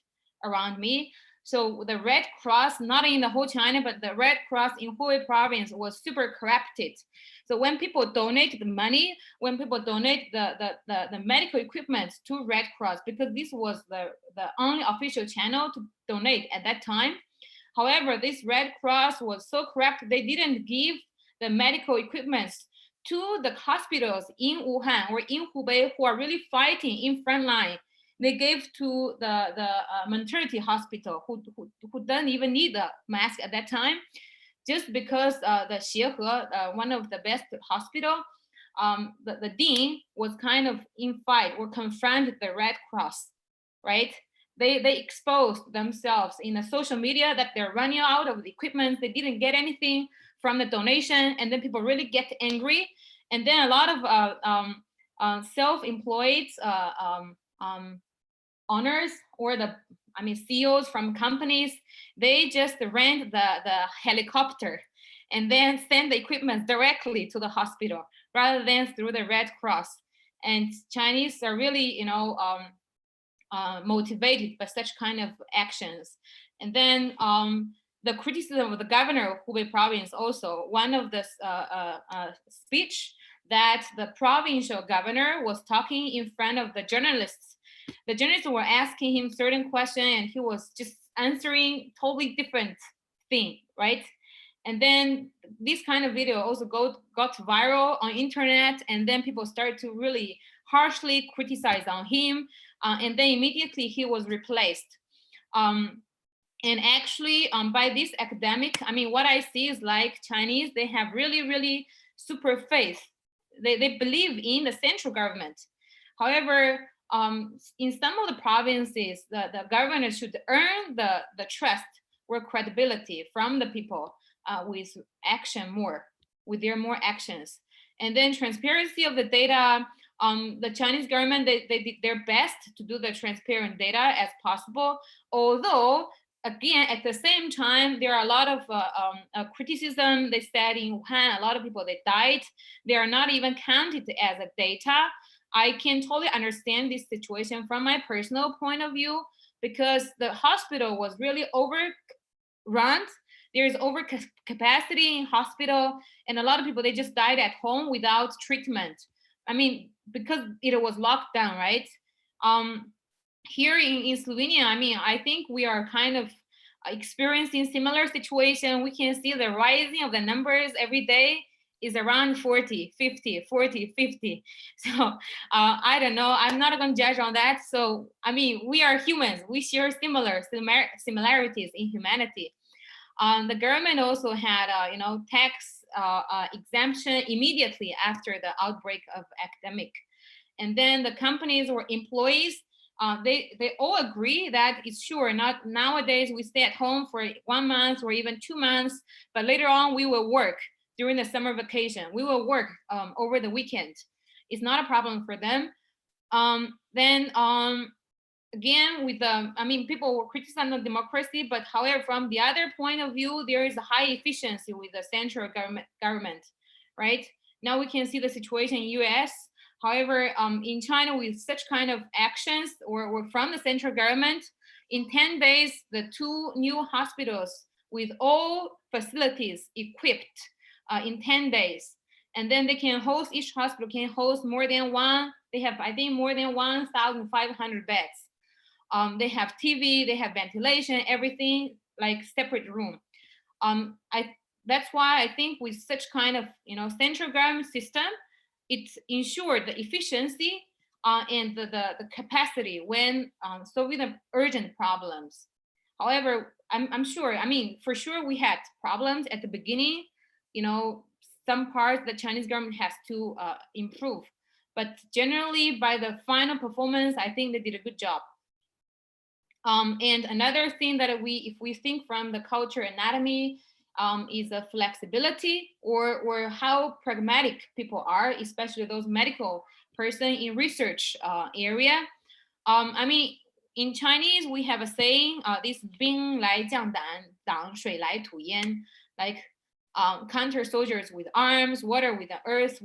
around me. So the Red Cross, not in the whole China, but the Red Cross in Hubei province was super corrupted. So when people donate the money, when people donate the medical equipment to Red Cross, because this was the only official channel to donate at that time. However, this Red Cross was so corrupt, they didn't give the medical equipment to the hospitals in Wuhan or in Hubei who are really fighting in front line. They gave to the maternity hospital who doesn't even need a mask at that time, just because the Xiehe, one of the best hospital, the dean was kind of in fight or confronted the Red Cross, right? They exposed themselves in the social media that they're running out of the equipment. They didn't get anything from the donation, and then people really get angry. And then a lot of self-employed owners, or CEOs from companies, they just rent the helicopter and then send the equipment directly to the hospital rather than through the Red Cross. And Chinese are really, motivated by such kind of actions. And then the criticism of the governor of Hubei province also, one of the speech that the provincial governor was talking in front of the journalists. The journalists were asking him certain questions and he was just answering totally different thing, right? And then this kind of video also got viral on internet, and then people started to really harshly criticize on him, and then immediately he was replaced. And actually, by this academic, what I see is like Chinese, they have really, really super faith. They believe in the central government. However, in some of the provinces, the government should earn the trust or credibility from the people with action more, with their more actions. And then transparency of the data, The Chinese government, they did their best to do the transparent data as possible. Although, again, at the same time, there are a lot of criticism. They said in Wuhan, a lot of people, they died. They are not even counted as a data. I can totally understand this situation from my personal point of view, because the hospital was really overrun. There's over capacity in hospital, and a lot of people, they just died at home without treatment. I mean, because it was locked down, right? Here in Slovenia, I mean, I think we are kind of experiencing similar situation. We can see the rising of the numbers every day is around 40, 50, 40, 50. So I don't know. I'm not going to judge on that. So, I mean, we are humans. We share similarities in humanity. The government also had, tax exemption immediately after the outbreak of epidemic. And then the companies or employees, they all agree that it's sure not nowadays we stay at home for 1 month or even 2 months, but later on we will work during the summer vacation. We will work over the weekend. It's not a problem for them. Then again, with the, I mean, people were criticizing the democracy, but however, from the other point of view, there is a high efficiency with the central government, right? Now we can see the situation in US. However, in China, with such kind of actions or from the central government, in 10 days, the 2 new hospitals with all facilities equipped in 10 days. And then they can host, each hospital can host more than one, they have, I think, more than 1,500 beds. They have TV, they have ventilation, everything like separate room. That's why I think with such kind of, central government system, it ensured the efficiency and the capacity when solving the urgent problems. However, I'm sure, I mean, for sure we had problems at the beginning, some parts the Chinese government has to improve. But generally, by the final performance, I think they did a good job. And another thing that if we think from the culture anatomy, is the flexibility or how pragmatic people are, especially those medical person in research area. I mean, in Chinese, we have a saying, this 兵来将挡，挡水来土掩, like counter soldiers with arms, water with the earth,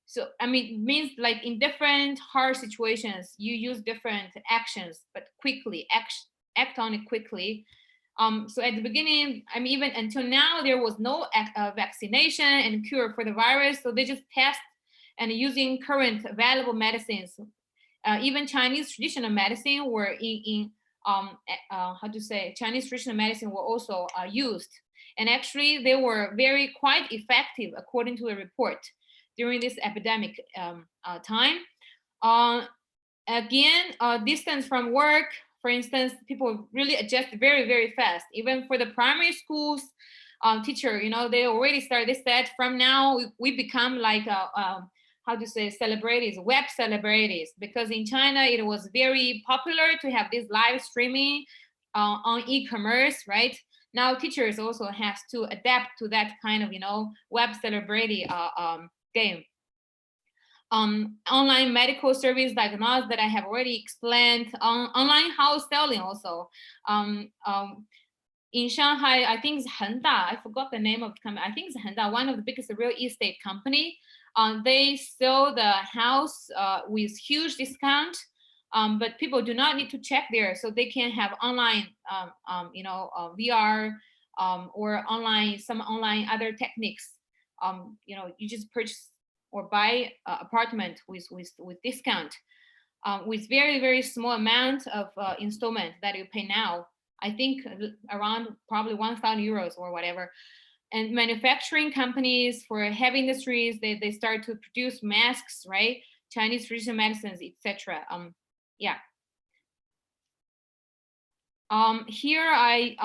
so, I mean, it means like in different hard situations, you use different actions, but quickly, act on it quickly. So at the beginning, I mean, even until now, there was no vaccination and cure for the virus. So they just test and using current available medicines. Even Chinese traditional medicine were Chinese traditional medicine were also used. And actually, they were quite effective according to the report during this epidemic time. Again, distance from work, for instance, people really adjust very, very fast. Even for the primary schools, teacher, they already started, they said from now we become like, celebrities, web celebrities, because in China, it was very popular to have this live streaming on e-commerce, right? Now teachers also have to adapt to that kind of, web celebrity game. Online medical service diagnosis that I have already explained, online house selling also. In Shanghai, I think it's Henda, I forgot the name of the company, I think it's Henda, one of the biggest real estate company. They sell the house with huge discount, but people do not need to check there, so they can have online, VR or some online other techniques. You just purchase or buy apartment with discount, with very, very small amount of installment that you pay now. I think around probably 1,000 euros or whatever. And manufacturing companies for heavy industries, they start to produce masks, right? Chinese traditional medicines, etc. Yeah. Here I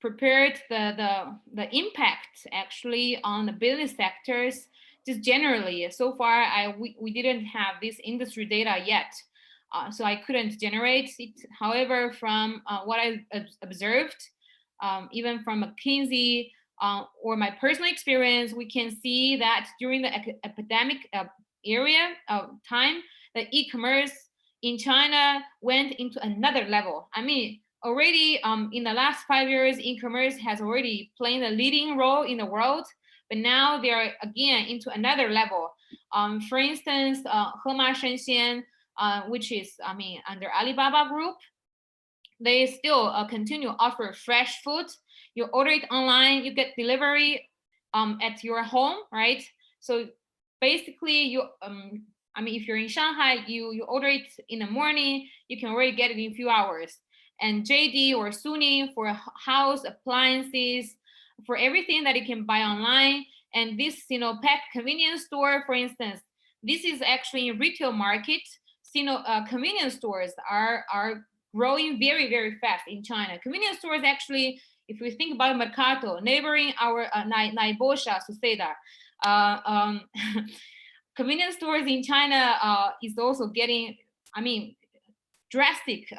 prepared the impact actually on the business sectors. Just generally, so far we didn't have this industry data yet, so I couldn't generate it. However, from what I observed, even from McKinsey or my personal experience, we can see that during the epidemic area of time, the e-commerce in China went into another level. I mean, already in the last 5 years, e-commerce has already played a leading role in the world, but now they are again into another level. For instance, Hema Shenzhen, which is, I mean, under Alibaba Group, they still continue offer fresh food. You order it online, you get delivery at your home, right? So basically, you I mean, if you're in Shanghai, you order it in the morning, you can already get it in a few hours. And JD or Suning for house appliances, for everything that you can buy online. And this, pet convenience store, for instance, this is actually in retail market. Convenience stores are growing very, very fast in China. Convenience stores actually, if we think about Mercato, neighboring our Naibosha, to say that, convenience stores in China is also getting, I mean, drastic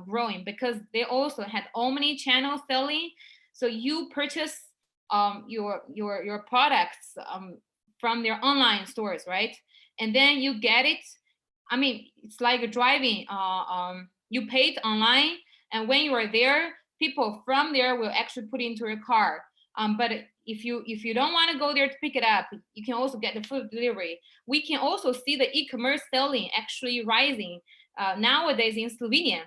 growing, because they also had omni-channel selling. So you purchase your products from their online stores, right? And then you get it. I mean, it's like driving. You paid online, and when you are there, people from there will actually put into your car. But if you don't want to go there to pick it up, you can also get the food delivery. We can also see the e-commerce selling actually rising nowadays in Slovenia.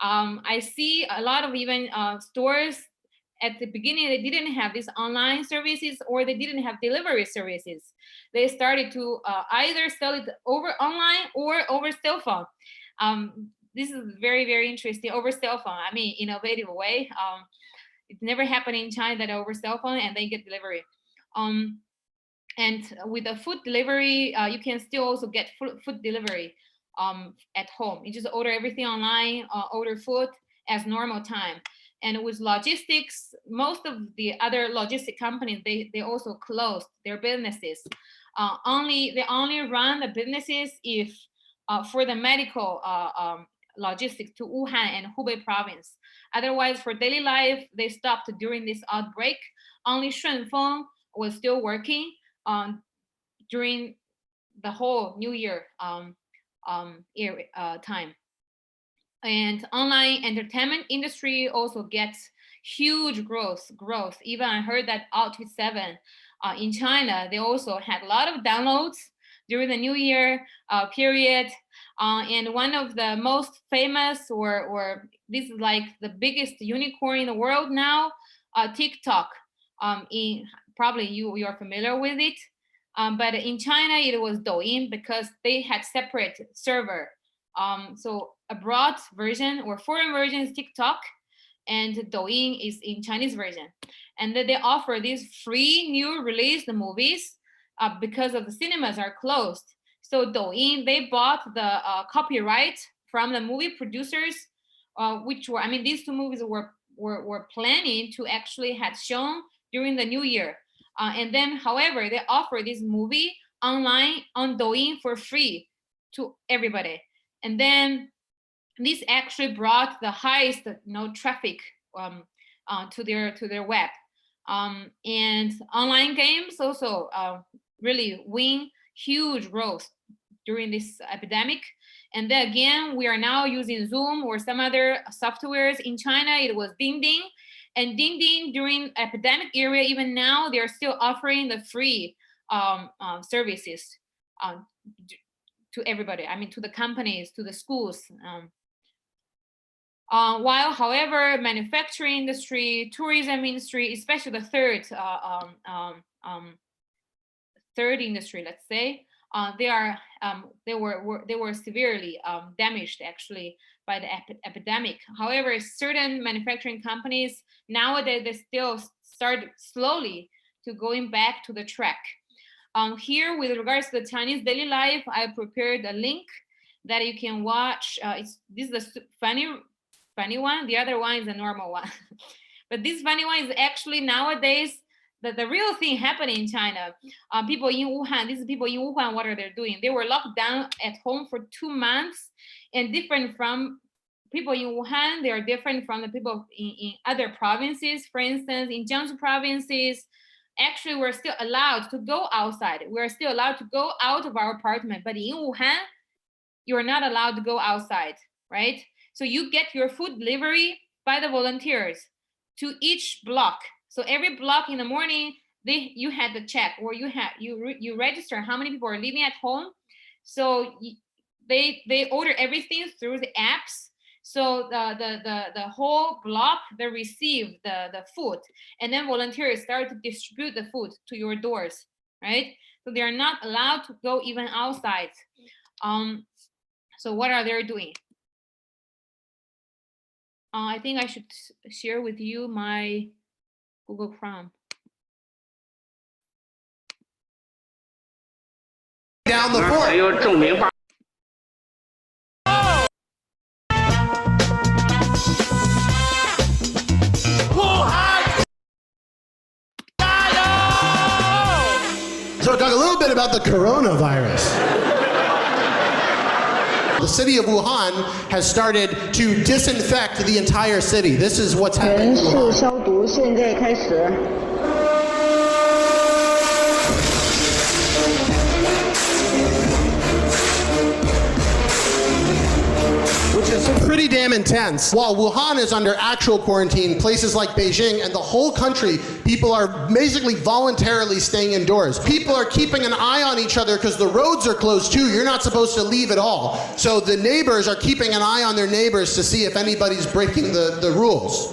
I see a lot of even stores at the beginning, they didn't have these online services, or they didn't have delivery services. They started to either sell it over online or over cell phone. This is very, very interesting, over cell phone. I mean, innovative way. It never happened in China that over cell phone and then get delivery. And with the food delivery, you can still also get food delivery at home. You just order everything online, order food as normal time. And with logistics, most of the other logistic companies, they also closed their businesses. They only run the businesses if for the medical logistics to Wuhan and Hubei province. Otherwise, for daily life, they stopped during this outbreak. Only Shunfeng was still working during the whole New Year time. And online entertainment industry also gets huge growth. Even I heard that Outfit 7 in China, they also had a lot of downloads during the New Year period. And one of the most famous, or this is like the biggest unicorn in the world now, TikTok. Probably you are familiar with it. But in China, it was Douyin, because they had separate server. So abroad version or foreign version is TikTok, and Douyin is in Chinese version. And then they offer these free new released movies because of the cinemas are closed. So Douyin, they bought the copyright from the movie producers, which were, I mean, these two movies were planning to actually had shown during the New Year. And then, however, they offer this movie online on Douyin for free to everybody. And then this actually brought the highest traffic to their web. And online games also really win huge growth during this epidemic. And then again, we are now using Zoom or some other softwares. In China, it was Dingding. And Dingding during epidemic era, even now, they're still offering the free services to everybody. I mean, to the companies, to the schools. While, however, manufacturing industry, tourism industry, especially the third industry, let's say, they were severely damaged actually by the epidemic. However, certain manufacturing companies nowadays, they still start slowly to going back to the track. Here, with regards to the Chinese daily life, I prepared a link that you can watch. This is the funny one. The other one is a normal one. But this funny one is actually nowadays the real thing happening in China. People in Wuhan, these people in Wuhan, what are they doing? They were locked down at home for 2 months, and different from people in Wuhan, they are different from the people in other provinces. For instance, in Jiangsu provinces, actually we're still allowed to go outside. We're still allowed to go out of our apartment. But in Wuhan, you're not allowed to go outside, right? So you get your food delivery by the volunteers to each block. So every block in the morning, you had to check, or you register how many people are living at home. So they order everything through the apps. So the whole block, they receive the food, and then volunteers start to distribute the food to your doors, right? So they are not allowed to go even outside. So what are they doing? I think I should share with you my Google Chrome. Down the fort. So talk a little bit about the coronavirus. The city of Wuhan has started to disinfect the entire city. This is what's happening. 全市消毒，现在开始。 Which is pretty damn intense. While Wuhan is under actual quarantine, places like Beijing and the whole country, people are basically voluntarily staying indoors. People are keeping an eye on each other because the roads are closed too. You're not supposed to leave at all. So the neighbors are keeping an eye on their neighbors to see if anybody's breaking the rules.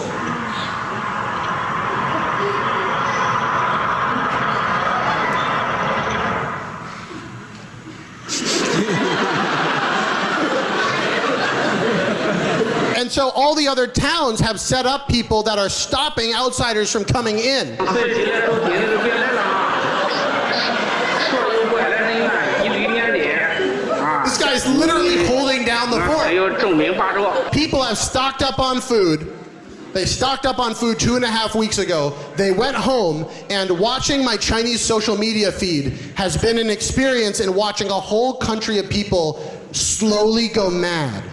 And so all the other towns have set up people that are stopping outsiders from coming in. This guy's literally holding down the fort. People have stocked up on food. They stocked up on food 2.5 weeks ago. They went home, and watching my Chinese social media feed has been an experience in watching a whole country of people slowly go mad.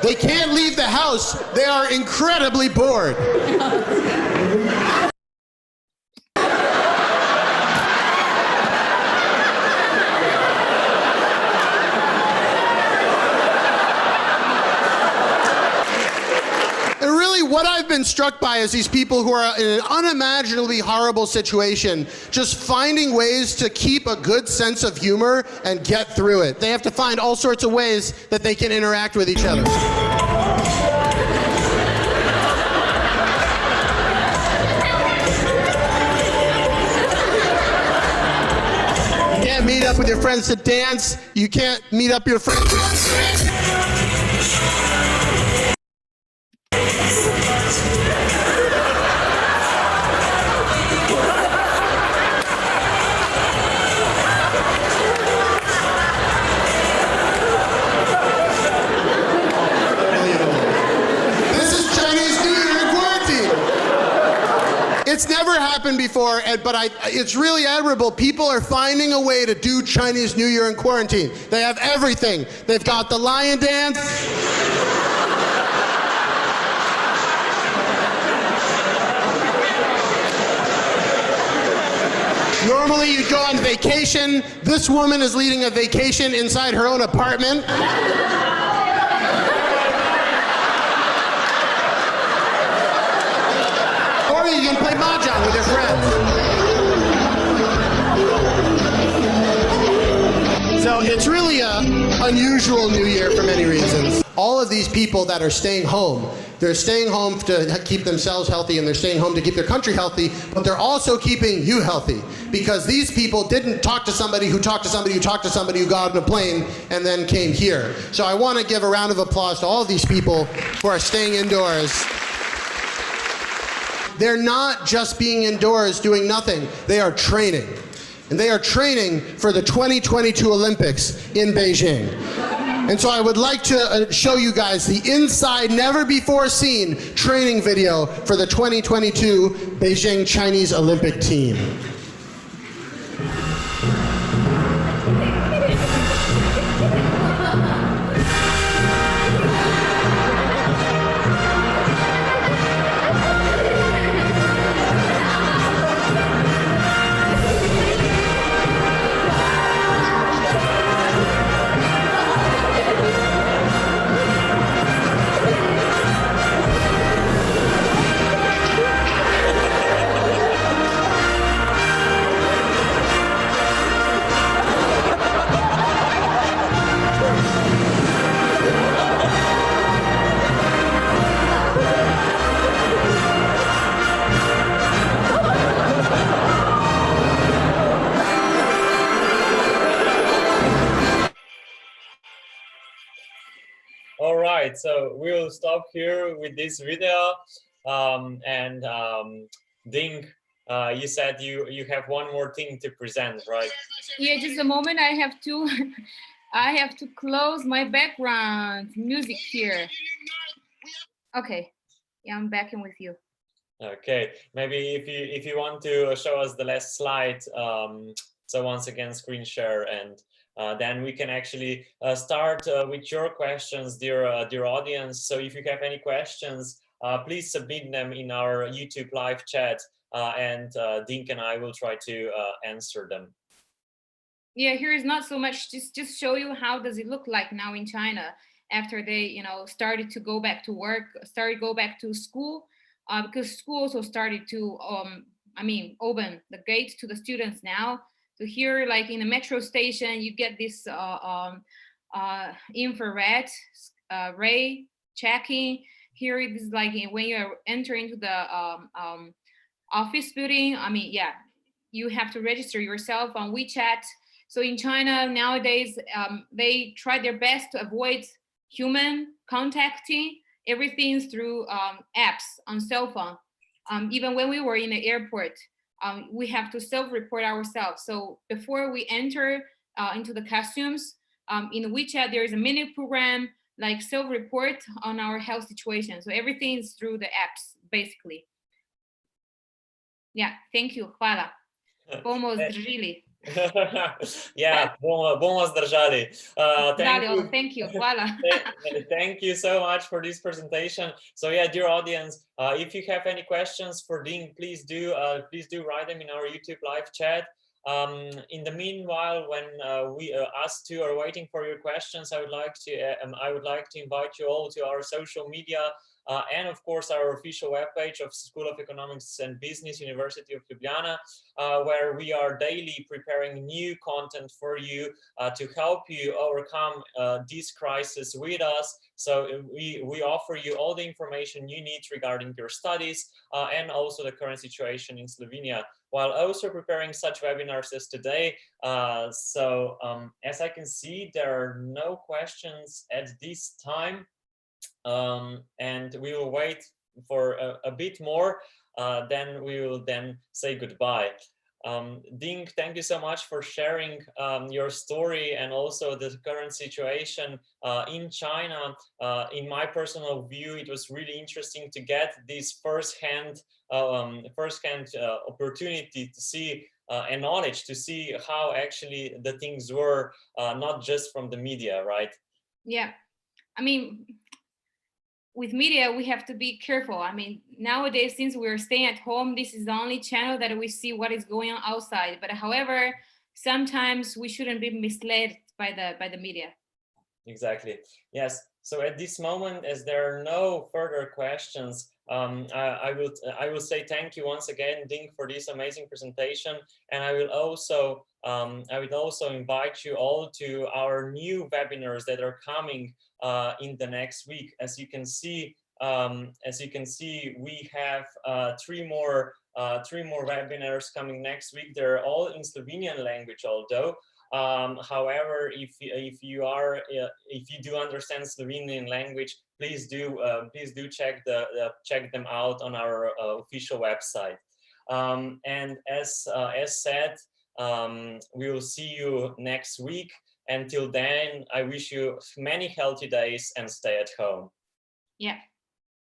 They can't leave the house. They are incredibly bored. What I've been struck by is these people who are in an unimaginably horrible situation, just finding ways to keep a good sense of humor and get through it. They have to find all sorts of ways that they can interact with each other. You can't meet up with your friends to dance. You can't meet up your friends. It's never happened before, but it's really admirable. People are finding a way to do Chinese New Year in quarantine. They have everything. They've got the lion dance. Normally you go on vacation. This woman is leading a vacation inside her own apartment. Or you can play mahjong with your friends. So it's really an unusual New Year for many reasons. All of these people that are staying home, they're staying home to keep themselves healthy, and they're staying home to keep their country healthy, but they're also keeping you healthy, because these people didn't talk to somebody who talked to somebody who talked to somebody who got on a plane and then came here. So I want to give a round of applause to all of these people who are staying indoors. They're not just being indoors doing nothing, they are training. And they are training for the 2022 Olympics in Beijing. And so I would like to show you guys the inside, never before seen training video for the 2022 Beijing Chinese Olympic team. so we'll stop here with this video. Ding, you said you have one more thing to present, right? Yeah, just a moment. I have to I have to close my background music here. Okay. Yeah, I'm back in with you. Okay, maybe if you want to show us the last slide, so once again screen share, and then we can actually start with your questions, dear audience. So if you have any questions, please submit them in our YouTube live chat, and Dink and I will try to answer them. Yeah, here is not so much, just show you how does it look like now in China after they started to go back to work, started to go back to school, because school also started to open the gates to the students now. So here, like in the metro station, you get this infrared ray checking. Here it is like when you enter into the office building. Yeah, you have to register yourself on WeChat. So in China nowadays, they try their best to avoid human contacting. Everything's through apps on cell phone. Even when we were in the airport, we have to self-report ourselves. So before we enter into the costumes, in WeChat, there is a mini program like self-report on our health situation. So everything is through the apps, basically. Yeah, thank you. Hvala. Bomo zdržili. Yeah, bomo zdržali. Thank you. Hvala. Thank you so much for this presentation. So yeah, dear audience, if you have any questions for Ding, please do write them in our YouTube live chat. In the meanwhile, when us two are waiting for your questions, I would like to invite you all to our social media. And of course, our official webpage of School of Economics and Business, University of Ljubljana, where we are daily preparing new content for you to help you overcome this crisis with us. So we offer you all the information you need regarding your studies and also the current situation in Slovenia, while also preparing such webinars as today. As I can see, there are no questions at this time. And we will wait for a bit more, then we will then say goodbye. Ding, thank you so much for sharing your story and also the current situation in China. In my personal view, it was really interesting to get this first-hand opportunity to see and knowledge to see how actually the things were, not just from the media, right? Yeah, I mean, with media, we have to be careful. I mean, nowadays, since we're staying at home, this is the only channel that we see what is going on outside. But however, sometimes we shouldn't be misled by the media. Exactly. Yes. So at this moment, as there are no further questions, I will say thank you once again, Ding, for this amazing presentation, and I will also invite you all to our new webinars that are coming in the next week. As you can see, we have three more webinars coming next week. They're all in Slovenian language, although. However, if you do understand Slovenian language, please do check them out on our official website. And as said, we will see you next week. Until then, I wish you many healthy days and stay at home. Yeah.